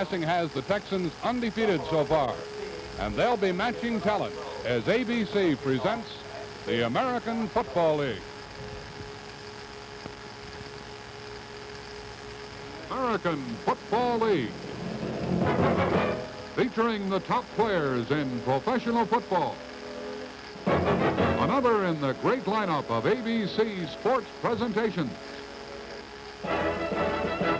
Broadcasting has the Texans undefeated so far, and they'll be matching talents as ABC presents the American Football League. American Football League, featuring the top players in professional football. Another in the great lineup of ABC sports presentations.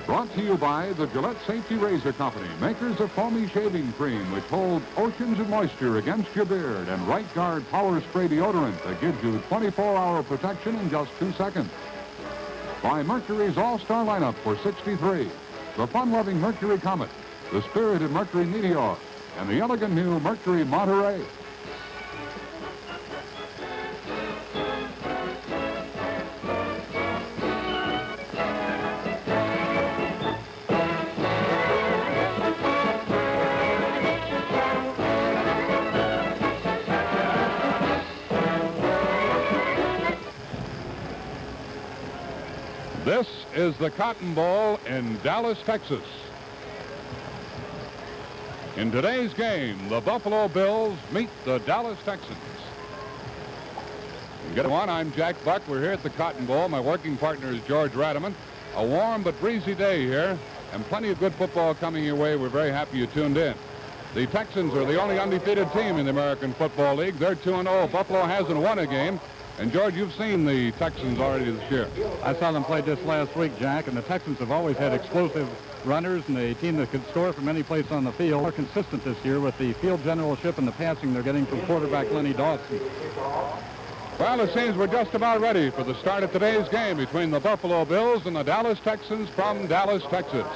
Brought to you by the Gillette Safety Razor Company, makers of foamy shaving cream, which holds oceans of moisture against your beard, and Right Guard Power Spray deodorant that gives you 24-hour protection in just 2 seconds. By Mercury's all-star lineup for '63, the fun-loving Mercury Comet, the spirited Mercury Meteor, and the elegant new Mercury Monterey. This is the Cotton Bowl in Dallas, Texas. In today's game, the Buffalo Bills meet the Dallas Texans. Get one, I'm Jack Buck. We're here at the Cotton Bowl. My working partner is George Radaman. A warm but breezy day here, and plenty of good football coming your way. We're very happy you tuned in. The Texans are the only undefeated team in the American Football League. They're 2-0. Buffalo hasn't won a game. And, George, you've seen the Texans already this year. I saw them play just last week, Jack, and the Texans have always had explosive runners and a team that could score from any place on the field. More consistent this year with the field generalship and the passing they're getting from quarterback Len Dawson. Well, it seems we're just about ready for the start of today's game between the Buffalo Bills and the Dallas Texans from Dallas, Texas.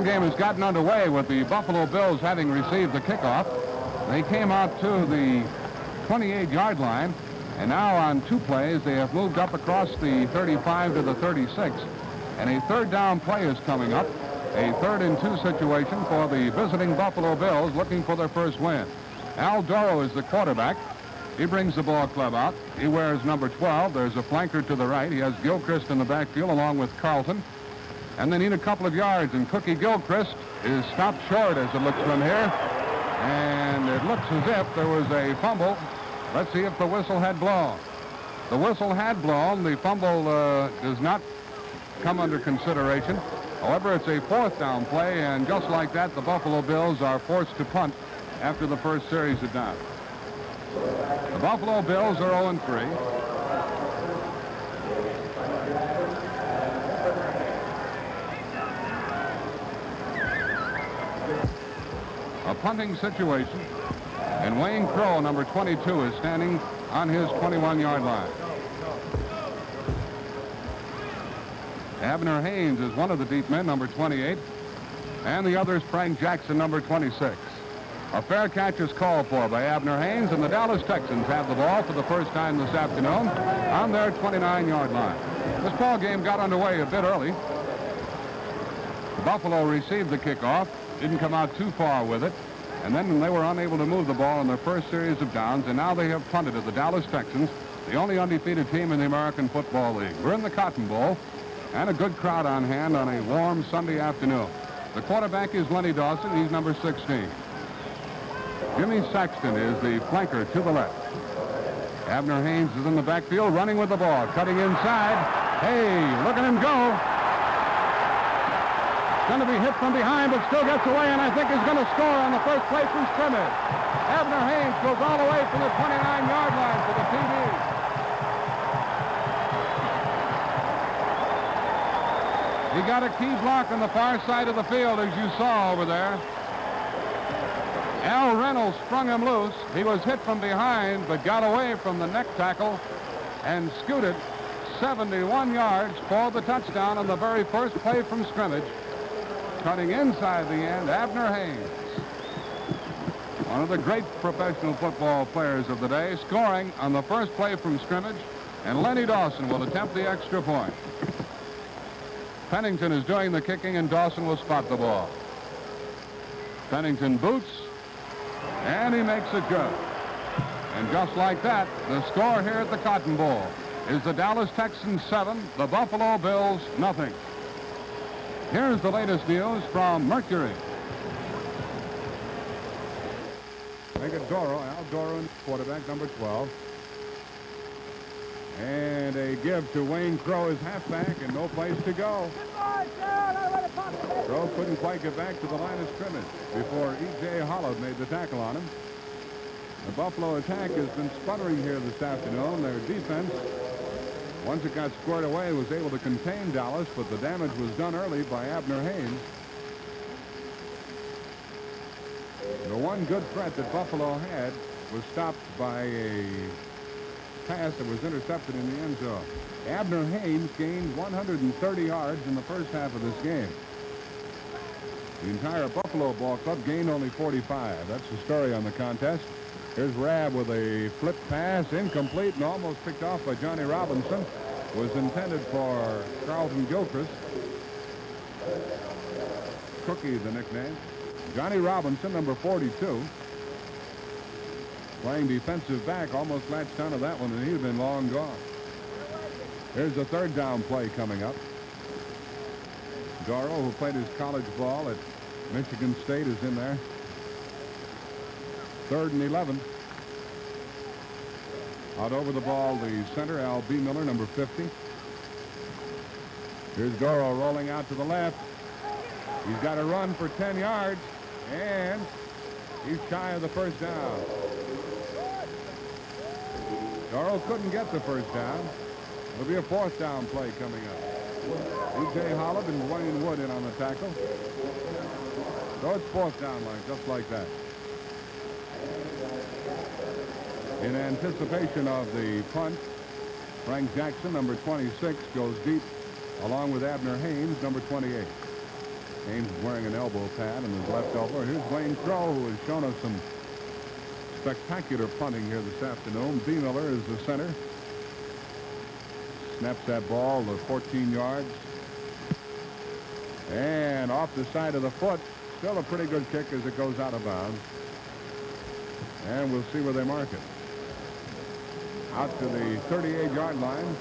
Game has gotten underway with the Buffalo Bills having received the kickoff. They came out to the 28-yard line, and now on 2 plays they have moved up across the 35 to the 36, and a third down play is coming up, a 3rd and 2 situation for the visiting Buffalo Bills looking for their first win. Al Doro is the quarterback. He brings the ball club out. He wears number 12. There's a flanker to the right. He has Gilchrist in the backfield along with Carlton. And they need a couple of yards, and Cookie Gilchrist is stopped short as it looks from here. And it looks as if there was a fumble. Let's see if the whistle had blown. The whistle had blown. The fumble does not come under consideration. However, it's a 4th down play, and just like that, the Buffalo Bills are forced to punt after the first series of downs. The Buffalo Bills are 0-3. A punting situation, and Wayne Crow, number 22, is standing on his 21-yard line. Abner Haynes is one of the deep men, number 28, and the other is Frank Jackson, number 26. A fair catch is called for by Abner Haynes, and the Dallas Texans have the ball for the first time this afternoon on their 29-yard line. This ball game got underway a bit early. Buffalo received the kickoff, didn't come out too far with it, and then they were unable to move the ball in their first series of downs, and now they have punted at the Dallas Texans, the only undefeated team in the American Football League. We're in the Cotton Bowl, and a good crowd on hand on a warm Sunday afternoon. The quarterback is Len Dawson. He's number 16. Jimmy Saxton is the flanker to the left. Abner Haynes is in the backfield running with the ball, cutting inside. Hey, look at him go. Going to be hit from behind, but still gets away, and I think he's going to score on the first play from scrimmage. Abner Haynes goes all the way from the 29-yard line for the TD. He got a key block on the far side of the field, as you saw over there. Al Reynolds sprung him loose. He was hit from behind, but got away from the neck tackle and scooted 71 yards for the touchdown on the very first play from scrimmage. Cutting inside the end, Abner Haynes, one of the great professional football players of the day, scoring on the first play from scrimmage, and Len Dawson will attempt the extra point. Pennington is doing the kicking, and Dawson will spot the ball. Pennington boots, and he makes it good. And just like that, the score here at the Cotton Bowl is the Dallas Texans 7, the Buffalo Bills nothing. Here's the latest news from Mercury. Al Doro, quarterback, number 12. And a give to Wayne Crow, his halfback, and no place to go. Crow couldn't quite get back to the line of scrimmage before E.J. Holland made the tackle on him. The Buffalo attack has been sputtering here this afternoon. Their defense, once it got squared away, was able to contain Dallas, but the damage was done early by Abner Haynes. The one good threat that Buffalo had was stopped by a pass that was intercepted in the end zone. Abner Haynes gained 130 yards in the first half of this game. The entire Buffalo Ball Club gained only 45. That's the story on the contest. Here's Rabb with a flip pass, incomplete and almost picked off by Johnny Robinson. Was intended for Carlton Gilchrist. Cookie, the nickname. Johnny Robinson, number 42. Playing defensive back, almost latched onto that one, and he'd been long gone. Here's the third down play coming up. Doro, who played his college ball at Michigan State, is in there. 3rd and 11. Out over the ball, the center, Al B. Miller, number 50. Here's Doro rolling out to the left. He's got to run for 10 yards, and he's shy of the first down. Doro couldn't get the first down. There'll be a 4th down play coming up. E.J. Holland and Wayne Wood in on the tackle. So it's 4th down line, just like that. In anticipation of the punt, Frank Jackson, number 26, goes deep along with Abner Haynes, number 28. Haynes is wearing an elbow pad on his left elbow. Here's Wayne Crow, who has shown us some spectacular punting here this afternoon. B. Miller is the center. Snaps that ball to 14 yards. And off the side of the foot. Still a pretty good kick as it goes out of bounds. And we'll see where they mark it. Out to the 38-yard line.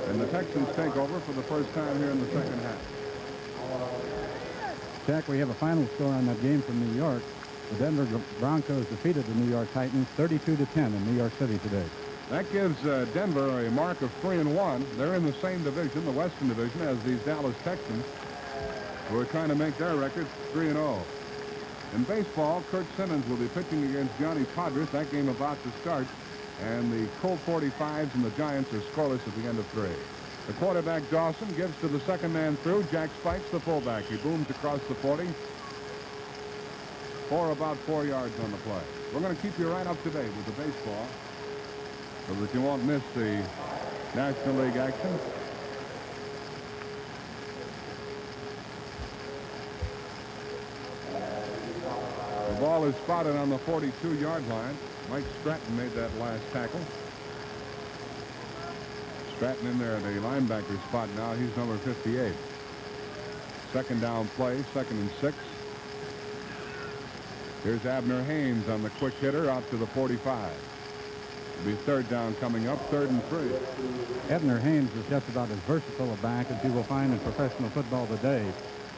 And the Texans take over for the first time here in the second half. Jack, we have a final score on that game from New York. The Denver Broncos defeated the New York Titans 32-10 in New York City today. That gives Denver a mark of 3-1. They're in the same division, the Western Division, as these Dallas Texans, who are trying to make their record 3-0. In baseball, Kurt Simmons will be pitching against Johnny Podres. That game about to start. And the Colt 45s and the Giants are scoreless at the end of 3. The quarterback, Dawson, gives to the second man through. Jack Spikes, the fullback. He booms across the 40 for about 4 yards on the play. We're going to keep you right up to date with the baseball so that you won't miss the National League action. The ball is spotted on the 42-yard line. Mike Stratton made that last tackle. Stratton in there at the linebacker spot now. He's number 58. Second down play, 2nd and 6. Here's Abner Haynes on the quick hitter out to the 45. It'll be 3rd down coming up, 3rd and 3. Abner Haynes is just about as versatile a back as you will find in professional football today.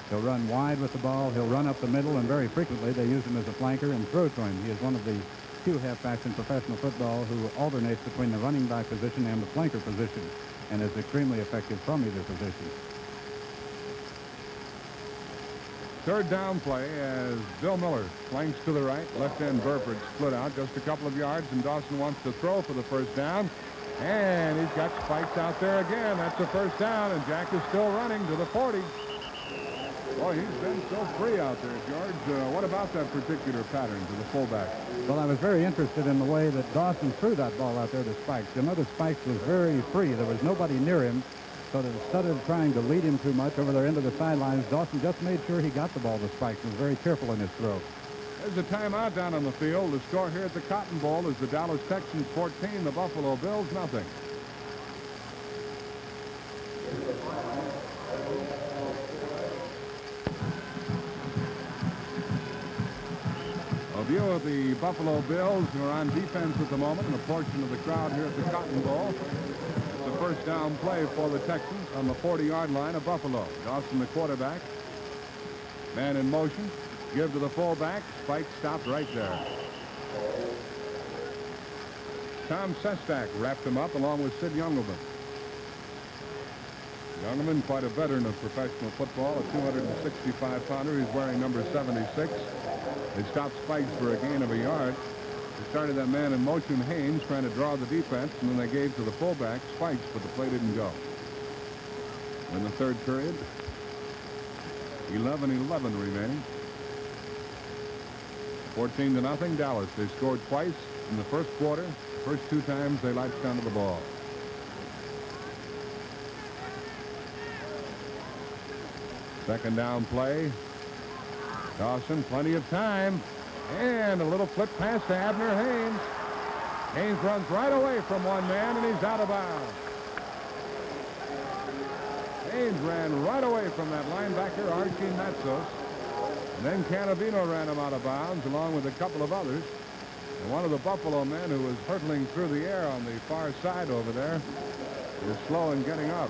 He'll run wide with the ball. He'll run up the middle, and very frequently they use him as a flanker and throw to him. He is one of the few halfbacks in professional football who alternates between the running back position and the flanker position. and is extremely effective from either position. Third down play as Bill Miller flanks to the right. Left end Burford split out just a couple of yards, and Dawson wants to throw for the first down. And he's got Spikes out there again. That's a first down, and Jack is still running to the 40. Boy, he's been so free out there, George. What about that particular pattern to the fullback? Well, I was very interested in the way that Dawson threw that ball out there to Spikes. You'll notice Spikes was very free. There was nobody near him, so that instead of trying to lead him too much over there into the sidelines, Dawson just made sure he got the ball to Spikes and was very careful in his throw. There's a timeout down on the field. The score here at the Cotton Bowl is the Dallas Texans 14, the Buffalo Bills nothing. A view of the Buffalo Bills, who are on defense at the moment, and a portion of the crowd here at the Cotton Bowl. It's a first down play for the Texans on the 40-yard line of Buffalo. Dawson, the quarterback. Man in motion. Give to the fullback. Spike stopped right there. Tom Sestak wrapped him up along with Sid Youngelman. Youngelman, quite a veteran of professional football, a 265-pounder. He's wearing number 76. They stopped Spikes for a gain of a yard. They started that man in motion, Haynes, trying to draw the defense, and then they gave to the fullback, Spikes, but the play didn't go. In the third period, 11-11 remaining. 14-0 Dallas. They scored twice in the first quarter. First two times they latched onto the ball. Second down play. Dawson, plenty of time. And a little flip pass to Abner Haynes. Haynes runs right away from one man, and he's out of bounds. Haynes ran right away from that linebacker, Archie Matsos. And then Cannavino ran him out of bounds, along with a couple of others. And one of the Buffalo men who was hurtling through the air on the far side over there is slow in getting up.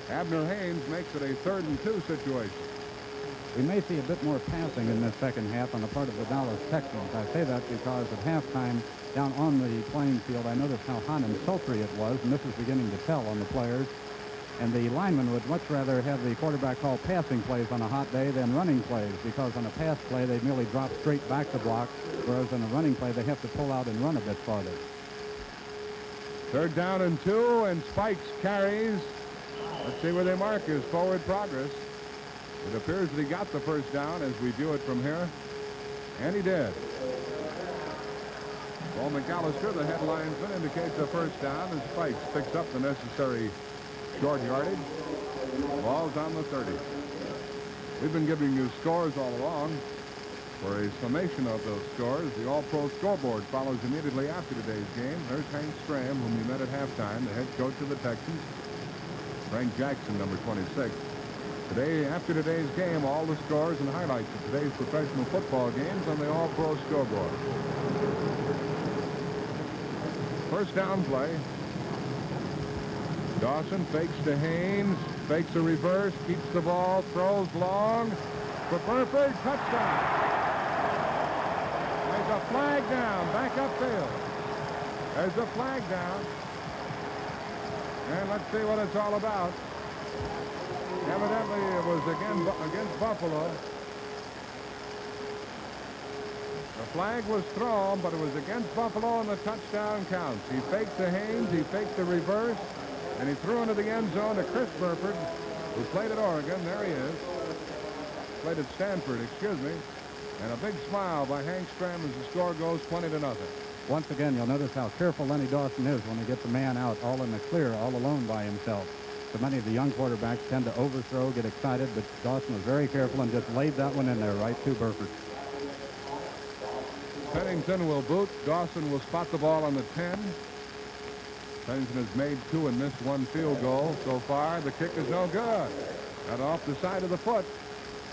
Abner Haynes makes it a 3rd and 2 situation. We may see a bit more passing in this second half on the part of the Dallas Texans. I say that because at halftime, down on the playing field, I noticed how hot and sultry it was, and this is beginning to tell on the players. And the linemen would much rather have the quarterback call passing plays on a hot day than running plays, because on a pass play, they merely drop straight back to block, whereas on a running play, they have to pull out and run a bit farther. 3rd down and 2, and Spikes carries. Let's see where they mark his forward progress. It appears that he got the first down as we view it from here, and he did. Paul McAllister, the headlinesman, indicates a first down, and Spikes picks up the necessary short yardage. Ball's on the 30. We've been giving you scores all along. For a summation of those scores, the All-Pro scoreboard follows immediately after today's game. There's Hank Stram, whom you met at halftime, the head coach of the Texans. Frank Jackson, number 26. Today, after today's game, all the scores and highlights of today's professional football games on the All-Pro scoreboard. First down play. Dawson fakes to Haynes, fakes a reverse, keeps the ball, throws long for Burford, touchdown. There's a flag down, back upfield. There's a flag down. And let's see what it's all about. Evidently, it was against Buffalo. The flag was thrown, but it was against Buffalo, and the touchdown counts. He faked the Haynes, he faked the reverse, and he threw into the end zone to Chris Burford, who played at Oregon. There he is. Played at Stanford, excuse me. And a big smile by Hank Stram as the score goes 20-0. Once again, you'll notice how careful Lenny Dawson is when he gets a man out all in the clear, all alone by himself. So many of the young quarterbacks tend to overthrow, get excited, but Dawson was very careful and just laid that one in there right to Burford. Pennington will boot. Dawson will spot the ball on the 10. Pennington has made 2 and missed 1 field goal so far. The kick is no good. Got off the side of the foot.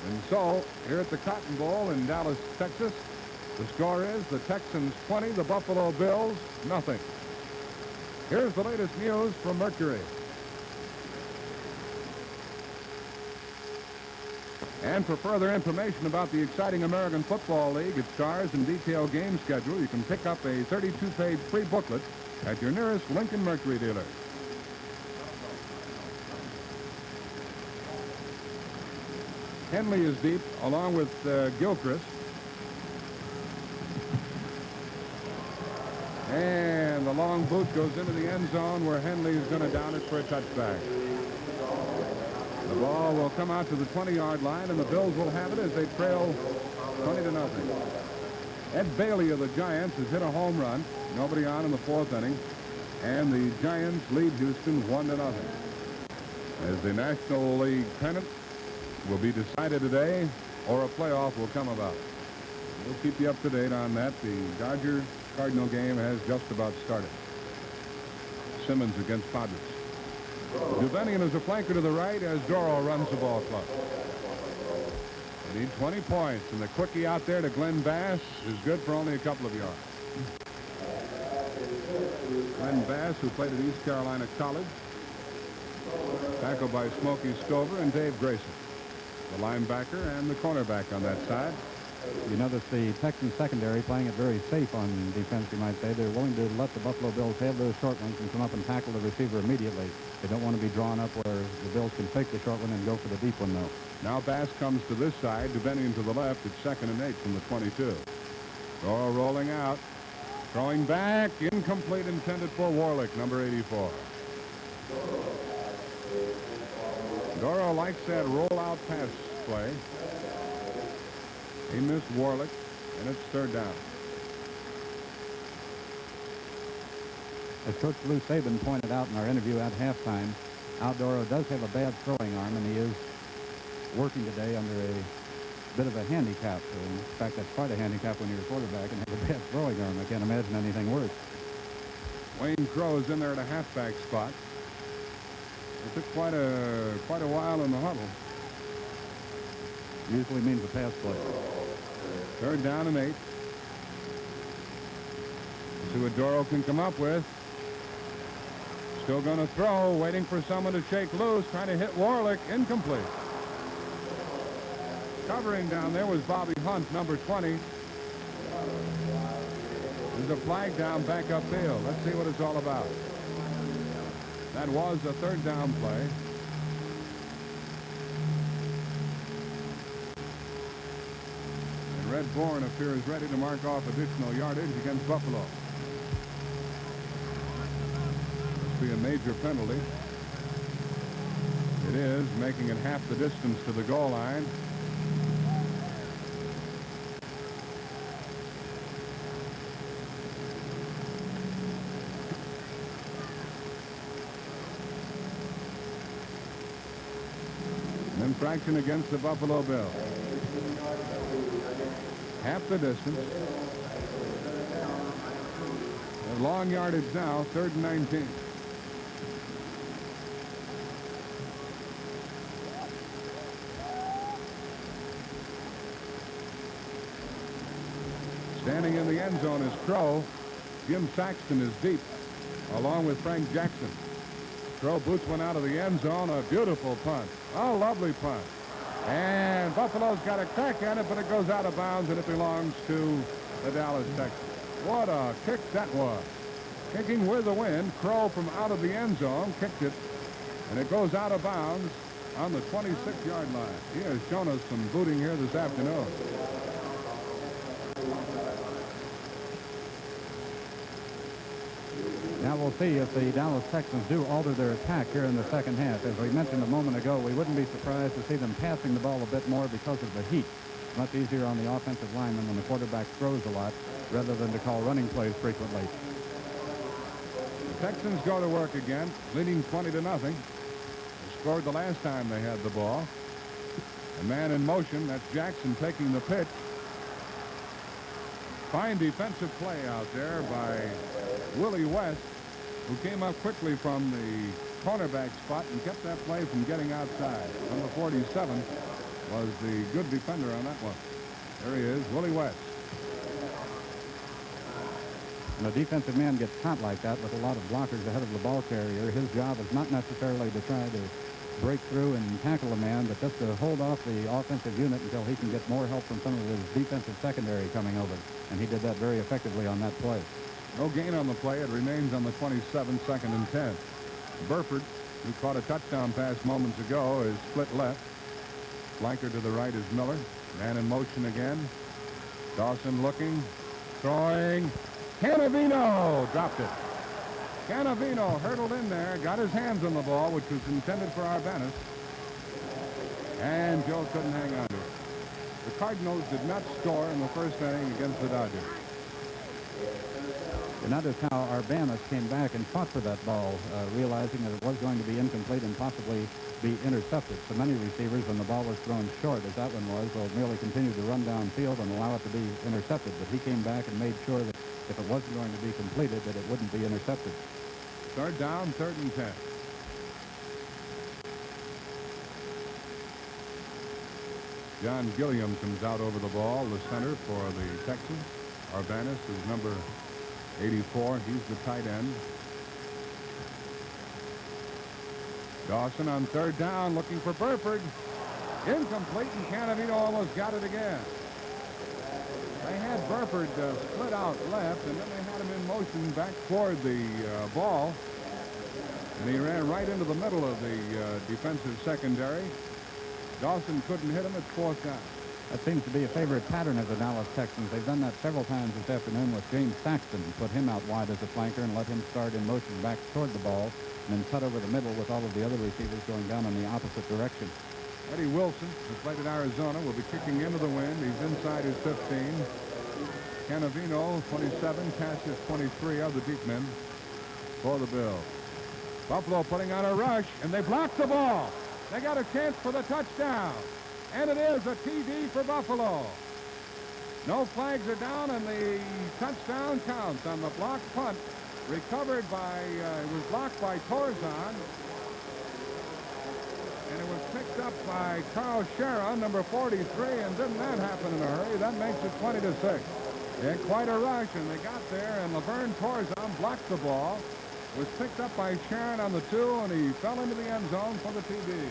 And so, here at the Cotton Bowl in Dallas, Texas, the score is the Texans 20, the Buffalo Bills nothing. Here's the latest news from Mercury. And for further information about the exciting American Football League, its stars, and detailed game schedule, you can pick up a 32-page free booklet at your nearest Lincoln Mercury dealer. Henley is deep, along with Gilchrist. And the long boot goes into the end zone where Henley is going to down it for a touchback. The ball will come out to the 20-yard line, and the Bills will have it as they trail 20-0. Ed Bailey of the Giants has hit a home run. Nobody on in the 4th inning. And the Giants lead Houston 1-0. As the National League pennant will be decided today, or a playoff will come about. We'll keep you up to date on that. The Dodger-Cardinal game has just about started. Simmons against Padres. Duvenian is a flanker to the right as Doro runs the ball club. They need 20 points, and the quickie out there to Glenn Bass is good for only a couple of yards. Glenn Bass, who played at East Carolina College, tackled by Smokey Stover and Dave Grayson, the linebacker and the cornerback on that side. You notice the Texans secondary playing it very safe on defense, you might say. They're willing to let the Buffalo Bills have those short ones and come up and tackle the receiver immediately. They don't want to be drawn up where the Bills can fake the short one and go for the deep one, though. Now Bass comes to this side, Duvenian to the left. It's 2nd and 8 from the 22. Doro rolling out. Throwing back, incomplete, intended for Warlick, number 84. Doro likes that roll-out pass play. He missed Warlick, and it's 3rd down. As Coach Lou Saban pointed out in our interview at halftime, Al Doro does have a bad throwing arm, and he is working today under a bit of a handicap. In fact, that's quite a handicap when you're a quarterback and have a bad throwing arm. I can't imagine anything worse. Wayne Crow is in there at a halfback spot. It took quite a while in the huddle. Usually means a pass play. 3rd down and 8. See what Doro can come up with. Still going to throw, waiting for someone to shake loose, trying to hit Warlick. Incomplete. Covering down there was Bobby Hunt, number 20. There's a flag down back upfield. Let's see what it's all about. That was a 3rd down play. And Red Bourne appears ready to mark off additional yardage against Buffalo. Must be a major penalty. It is, making it half the distance to the goal line. Infraction against the Buffalo Bills. Half the distance. A long yardage now, 3rd and 19. Standing in the end zone is Crow. Jim Saxton is deep, along with Frank Jackson. Crow boots one out of the end zone. A beautiful punt. A lovely punt. And Buffalo's got a crack at it, but it goes out of bounds, and it belongs to the Dallas Texans. What a kick that was. Kicking with the wind. Crow from out of the end zone kicked it, and it goes out of bounds on the 26-yard line. He has shown us some booting here this afternoon. Now we'll see if the Dallas Texans do alter their attack here in the second half. As we mentioned a moment ago, we wouldn't be surprised to see them passing the ball a bit more because of the heat. Much easier on the offensive lineman when the quarterback throws a lot rather than to call running plays frequently. The Texans go to work again, leading 20-0. They scored the last time they had the ball. A man in motion, that's Jackson taking the pitch. Fine defensive play out there by Willie West, who came up quickly from the cornerback spot and kept that play from getting outside. Number 47 was the good defender on that one. There he is, Willie West. When a defensive man gets caught like that with a lot of blockers ahead of the ball carrier, his job is not necessarily to try to break through and tackle a man, but just to hold off the offensive unit until he can get more help from some of his defensive secondary coming over. And he did that very effectively on that play. No gain on the play. It remains on the 27, 2nd and 10. Burford, who caught a touchdown pass moments ago, is split left. Flanker to the right is Miller. Man in motion again. Dawson looking, throwing. Canavino dropped it. Canavino hurtled in there, got his hands on the ball, which was intended for Arbanis. And Joe couldn't hang on to it. The Cardinals did not score in the first inning against the Dodgers. You notice how Arbanis came back and fought for that ball, realizing that it was going to be incomplete and possibly be intercepted. So many receivers, when the ball was thrown short, as that one was, will merely continue to run downfield and allow it to be intercepted. But he came back and made sure that if it wasn't going to be completed, that it wouldn't be intercepted. Third down, 3rd and 10. John Gilliam comes out over the ball, the center for the Texans. Arbanis is number 84. He's the tight end. Dawson on 3rd down, looking for Burford. Incomplete, and Canavino almost got it again. They had Burford split out left, and then they had him in motion back toward the ball. And he ran right into the middle of the defensive secondary. Dawson couldn't hit him. It's 4th down. That seems to be a favorite pattern of the Dallas Texans. They've done that several times this afternoon with James Saxton. Put him out wide as a flanker and let him start in motion back toward the ball, and then cut over the middle with all of the other receivers going down in the opposite direction. Eddie Wilson, who played at Arizona, will be kicking into the wind. He's inside his 15. Canavino, 27. Cassius, 23 of the deep men for the Bills. Buffalo putting on a rush, and they blocked the ball. They got a chance for the touchdown. And it is a TD for Buffalo. No flags are down, and the touchdown counts on the blocked punt. Recovered by, it was blocked by Torzon. And it was picked up by Carl Sharon, number 43, and didn't that happen in a hurry? That makes it 20-6. They had quite a rush, and they got there, and Laverne Torzon blocked the ball. Was picked up by Sharon on the 2, and he fell into the end zone for the TD.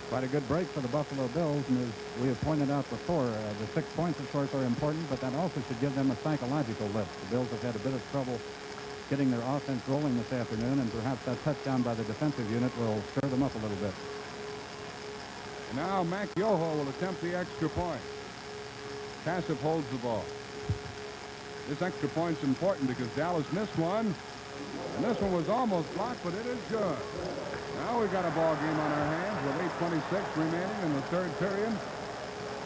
Quite a good break for the Buffalo Bills, and as we have pointed out before, the 6 points, of course, are important, but that also should give them a psychological lift. The Bills have had a bit of trouble getting their offense rolling this afternoon, and perhaps that touchdown by the defensive unit will stir them up a little bit. And now Mac Yoho will attempt the extra point. Cassip holds the ball. This extra point's important because Dallas missed one, and this one was almost blocked, but it is good. Now we've got a ball game on our hands with 8:26 remaining in the 3rd period.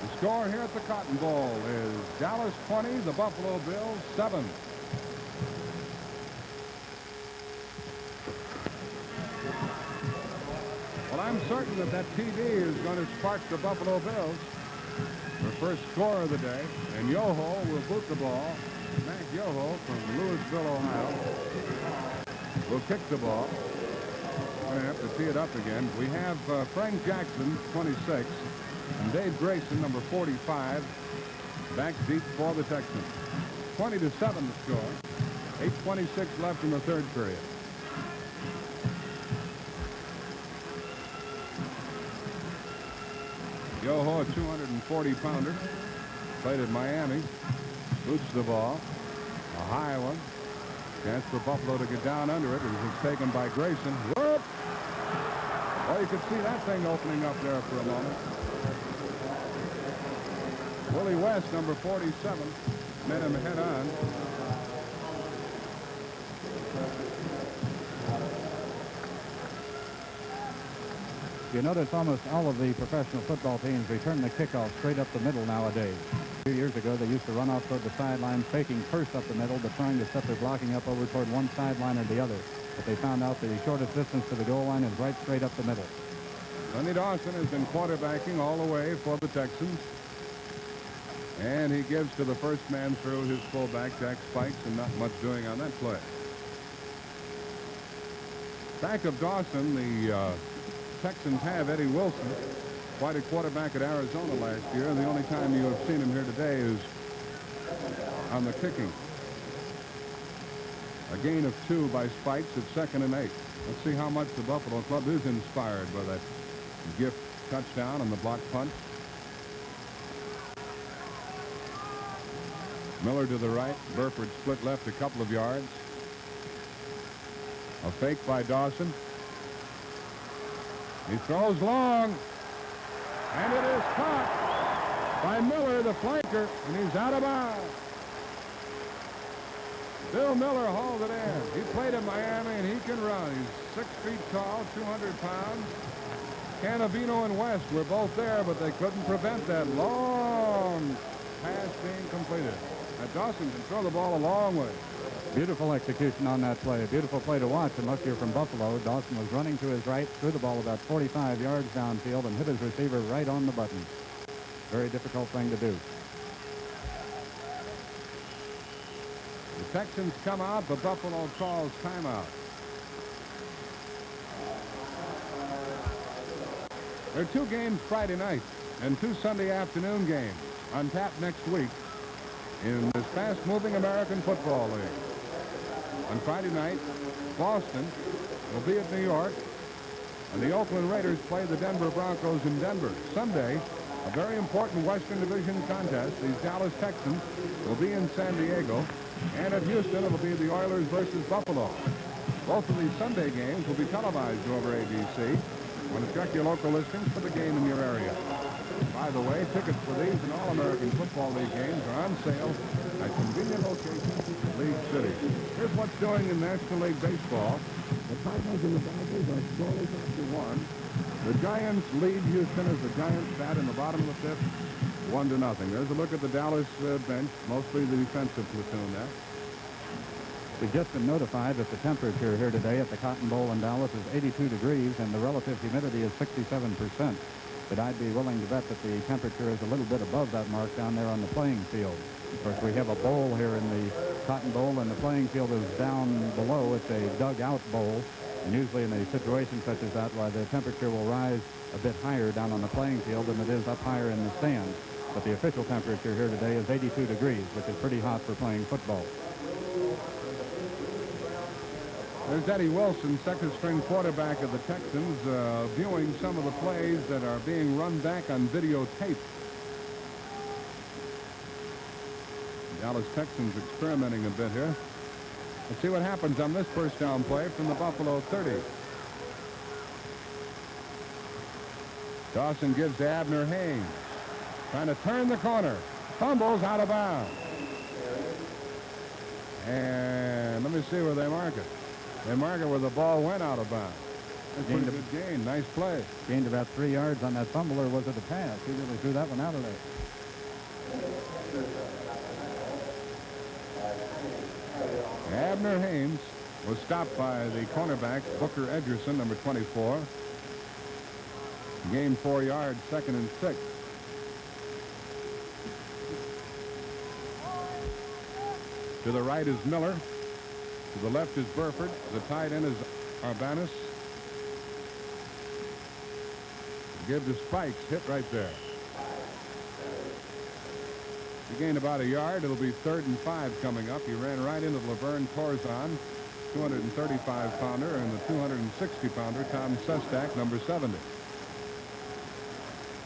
The score here at the Cotton Bowl is Dallas 20, the Buffalo Bills 7. Well, I'm certain that that TD is going to spark the Buffalo Bills. Their first score of the day, and Yoho will boot the ball. Mac Yoho from Louisville, Ohio, will kick the ball. We're going to have to tee it up again. We have Frank Jackson, 26, and Dave Grayson, number 45, back deep for the Texans. 20-7 the score. 8:26 left in the 3rd period. Yoho, a 240-pounder, played at Miami. Boots the ball. A high one. Chance for Buffalo to get down under it. It was taken by Grayson. Whoop! Well, you could see that thing opening up there for a moment. Willie West, number 47, met him head on. You notice almost all of the professional football teams return the kickoff straight up the middle nowadays. A few years ago, they used to run off toward the sideline, faking first up the middle, but trying to set their blocking up over toward one sideline or the other. But they found out the shortest distance to the goal line is right straight up the middle. Len Dawson has been quarterbacking all the way for the Texans. And he gives to the first man through his fullback, Jack Spikes, and not much doing on that play. Back of Dawson, the Texans have Eddie Wilson, quite a quarterback at Arizona last year. The only time you have seen him here today is on the kicking. A gain of 2 by Spikes at 2nd and 8. Let's see how much the Buffalo Club is inspired by that gift touchdown and the block punt. Miller to the right. Burford split left a couple of yards. A fake by Dawson. He throws long. And it is caught by Miller, the flanker, and he's out of bounds. Bill Miller hauled it in. He played in Miami, and he can run. He's 6 feet tall, 200 pounds. Cannavino and West were both there, but they couldn't prevent that long pass being completed. Now Dawson can throw the ball a long way. Beautiful execution on that play. A beautiful play to watch. And look here from Buffalo. Dawson was running to his right, threw the ball about 45 yards downfield, and hit his receiver right on the button. Very difficult thing to do. The Texans come out, but Buffalo calls timeout. There are 2 games Friday night and 2 Sunday afternoon games on tap next week in this fast-moving American Football League. On Friday night, Boston will be at New York, and the Oakland Raiders play the Denver Broncos in Denver. Sunday, a very important Western Division contest. These Dallas Texans will be in San Diego, and at Houston it'll be the Oilers versus Buffalo. Both of these Sunday games will be televised over ABC. Want to check your local listings for the game in your area. By the way, tickets for these and all American Football League games are on sale at convenient locations in League City. Here's what's doing in National League Baseball. The Cardinals and the Dodgers are scoreless after 1. The Giants lead Houston as the Giants bat in the bottom of the 5th, 1-0. There's a look at the Dallas bench, mostly the defensive platoon there. We've just been notified that the temperature here today at the Cotton Bowl in Dallas is 82 degrees, and the relative humidity is 67%. But I'd be willing to bet that the temperature is a little bit above that mark down there on the playing field. Of course, we have a bowl here in the Cotton Bowl, and the playing field is down below. It's a dugout bowl. And usually in a situation such as that, why the temperature will rise a bit higher down on the playing field than it is up higher in the stands. But the official temperature here today is 82 degrees, which is pretty hot for playing football. There's Eddie Wilson, second-string quarterback of the Texans, viewing some of the plays that are being run back on videotape. Dallas Texans experimenting a bit here. Let's see what happens on this first down play from the Buffalo 30. Dawson gives to Abner Haynes. Trying to turn the corner. Fumbles out of bounds. And let me see where they mark it. They mark it where the ball went out of bounds. That's a pretty good gain. Nice play. Gained about 3 yards on that fumble, or was it a pass? He really threw that one out of there. Abner Haynes was stopped by the cornerback, Booker Edgerson, number 24. Gained 4 yards, 2nd and 6. To the right is Miller. To the left is Burford. The tight end is Arbanis. Give to Spikes. Hit right there. He gained about a yard. It'll be 3rd and 5 coming up. He ran right into Laverne Torzon, 235-pounder, and the 260-pounder, Tom Sestak, number 70.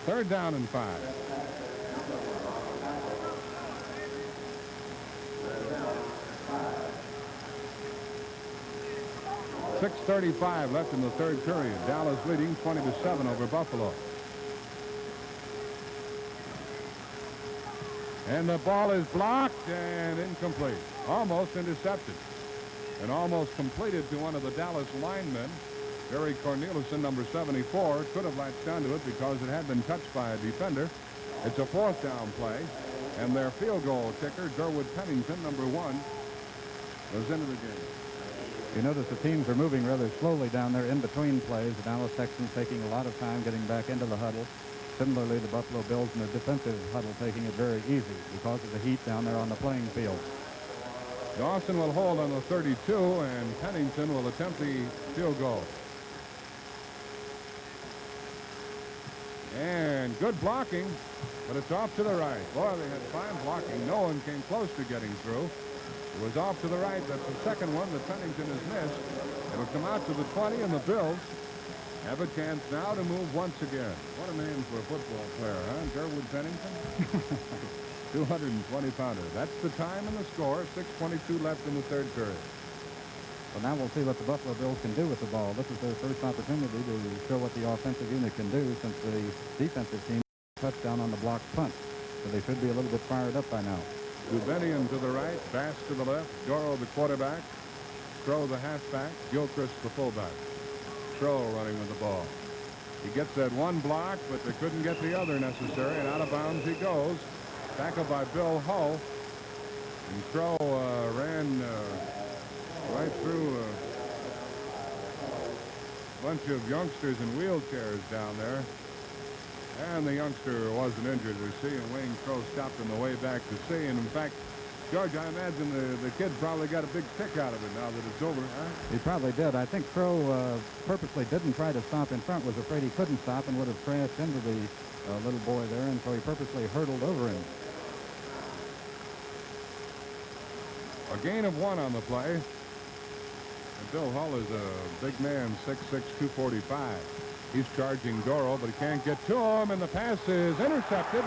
3rd down and 5. .6:35 left in the 3rd period. Dallas leading 20-7 over Buffalo. And the ball is blocked and incomplete. Almost intercepted. And almost completed to one of the Dallas linemen. Barry Cornelison, number 74, could have latched onto it because it had been touched by a defender. It's a 4th down play. And their field goal kicker, Durwood Pennington, number 1, goes into the game. You notice the teams are moving rather slowly down there in between plays. The Dallas Texans taking a lot of time getting back into the huddle. Similarly, the Buffalo Bills in the defensive huddle taking it very easy because of the heat down there on the playing field. Dawson will hold on the 32, and Pennington will attempt the field goal. And good blocking, but it's off to the right. Boy, they had fine blocking. No one came close to getting through. It was off to the right. That's the second one that Pennington has missed. It'll come out to the 20, and the Bills have a chance now to move once again. What a name for a football player, huh? Durwood Pennington? 220-pounder. That's the time and the score. 6:22 left in the 3rd period. So now we'll see what the Buffalo Bills can do with the ball. This is their first opportunity to show what the offensive unit can do since the defensive team touchdown on the blocked punt. So they should be a little bit fired up by now. Dubenian to the right, Bass to the left, Doro the quarterback, Crow the halfback, Gilchrist the fullback. Crow running with the ball. He gets that one block, but they couldn't get the other necessary, and out of bounds he goes. Tackled by Bill Hull. And Crow ran right through a bunch of youngsters in wheelchairs down there. And the youngster wasn't injured, we see, and Wayne Crow stopped on the way back to see. And in fact, George, I imagine the kid probably got a big kick out of it now that it's over, huh? He probably did. I think Crow purposely didn't try to stop in front, was afraid he couldn't stop and would have crashed into the little boy there, and so he purposely hurtled over him. A gain of 1 on the play. And Bill Hull is a big man, 6'6", 245. He's charging Doro, but he can't get to him, and the pass is intercepted.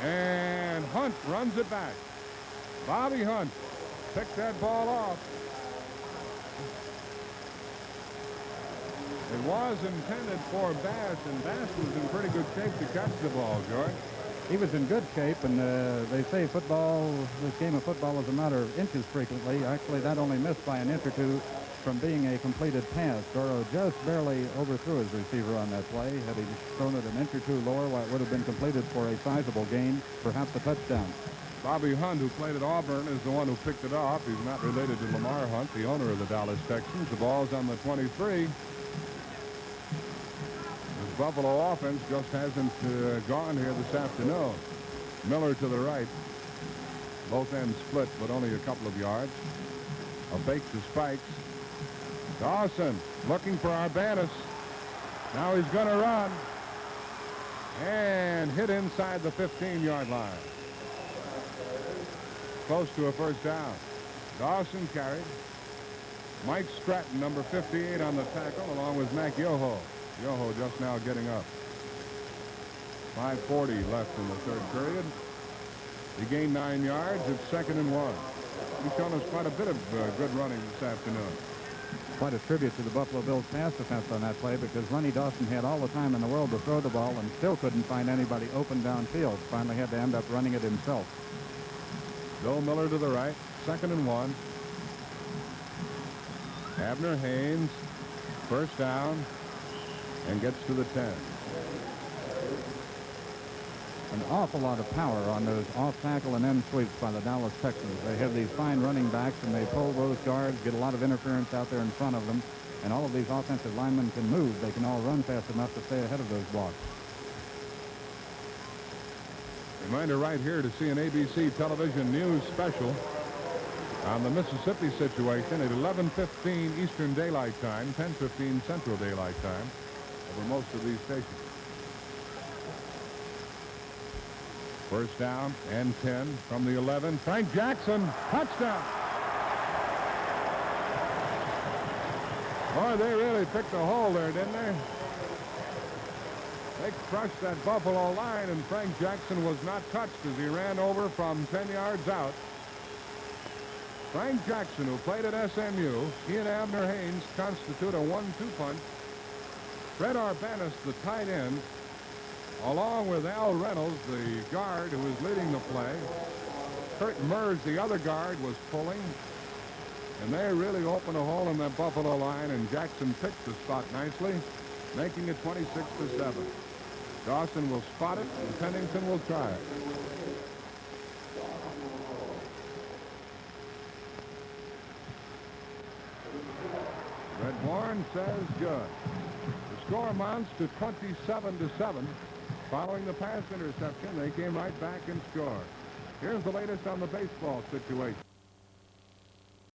And Hunt runs it back. Bobby Hunt picked that ball off. It was intended for Bass, and Bass was in pretty good shape to catch the ball, George. He was in good shape, and they say football, this game of football is a matter of inches frequently. Actually, that only missed by an inch or two from being a completed pass. Doro just barely overthrew his receiver on that play. Had he thrown it an inch or two lower, well, it would have been completed for a sizable gain, perhaps a touchdown. Bobby Hunt, who played at Auburn, is the one who picked it off. He's not related to Lamar Hunt, the owner of the Dallas Texans. The ball's on the 23. The Buffalo offense just hasn't gone here this afternoon. Miller to the right. Both ends split, but only a couple of yards. A fake to Spikes. Dawson looking for Arbanis. Now he's going to run. And hit inside the 15-yard line. Close to a first down. Dawson carried. Mike Stratton, number 58, on the tackle, along with Mac Yoho. Yoho just now getting up. 5:40 left in the third period. He gained 9 yards. It's 2nd and 1. He's shown us quite a bit of good running this afternoon. Quite a tribute to the Buffalo Bills pass defense on that play, because Lenny Dawson had all the time in the world to throw the ball and still couldn't find anybody open downfield. Finally had to end up running it himself. Bill Miller to the right. 2nd and 1. Abner Haynes, first down, and gets to the 10. An awful lot of power on those off-tackle and end sweeps by the Dallas Texans. They have these fine running backs, and they pull those guards, get a lot of interference out there in front of them, and all of these offensive linemen can move. They can all run fast enough to stay ahead of those blocks. Reminder right here to see an ABC television news special on the Mississippi situation at 11:15 Eastern Daylight Time, 10:15 Central Daylight Time, over most of these stations. First down and 10 from the 11. Frank Jackson, touchdown. Boy, they really picked a hole there, didn't they? They crushed that Buffalo line, and Frank Jackson was not touched as he ran over from 10 yards out. Frank Jackson, who played at SMU, he and Abner Haynes constitute a 1-2 punch. Fred Arbanis, the tight end, along with Al Reynolds, the guard who was leading the play. Kurt Mers, the other guard, was pulling. And they really opened a hole in that Buffalo line, and Jackson picked the spot nicely, making it 26-7. Dawson will spot it, and Pennington will try it. Red Warren says good. The score amounts to 27-7. Following the pass interception, they came right back and scored. Here's the latest on the baseball situation.